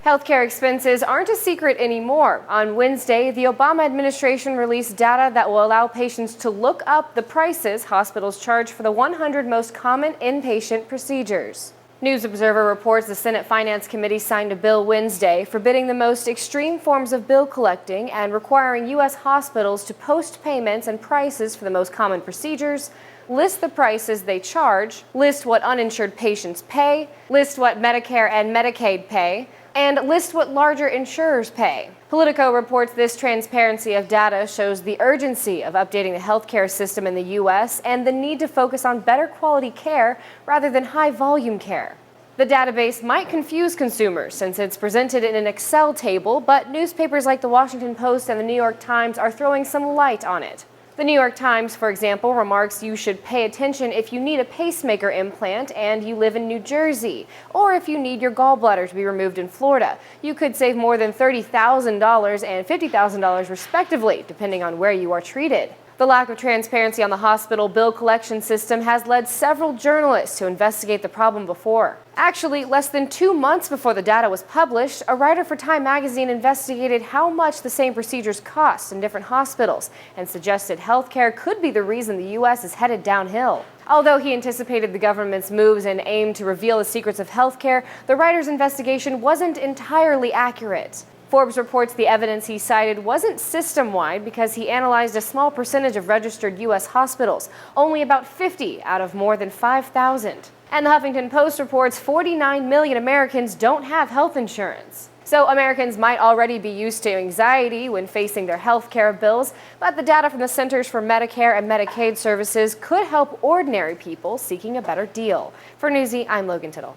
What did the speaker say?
Healthcare expenses aren't a secret anymore. On Wednesday, the Obama administration released data that will allow patients to look up the prices hospitals charge for the 100 most common inpatient procedures. News Observer reports the Senate Finance Committee signed a bill Wednesday forbidding the most extreme forms of bill collecting and requiring U.S. hospitals to post payments and prices for the most common procedures, list the prices they charge, list what uninsured patients pay, list what Medicare and Medicaid pay, and list what larger insurers pay. Politico reports this transparency of data shows the urgency of updating the healthcare system in the U.S. and the need to focus on better quality care rather than high-volume care. The database might confuse consumers since it's presented in an Excel table, but newspapers like the Washington Post and the New York Times are throwing some light on it. The New York Times, for example, remarks you should pay attention if you need a pacemaker implant and you live in New Jersey, or if you need your gallbladder to be removed in Florida. You could save more than $30,000 and $50,000 respectively, depending on where you are treated. The lack of transparency on the hospital bill collection system has led several journalists to investigate the problem before. Actually, less than 2 months before the data was published, a writer for Time magazine investigated how much the same procedures cost in different hospitals and suggested healthcare could be the reason the U.S. is headed downhill. Although he anticipated the government's moves and aimed to reveal the secrets of healthcare, the writer's investigation wasn't entirely accurate. Forbes reports the evidence he cited wasn't system-wide because he analyzed a small percentage of registered U.S. hospitals, only about 50 out of more than 5,000. And the Huffington Post reports 49 million Americans don't have health insurance. So Americans might already be used to anxiety when facing their health care bills, but the data from the Centers for Medicare and Medicaid Services could help ordinary people seeking a better deal. For Newsy, I'm Logan Tittle.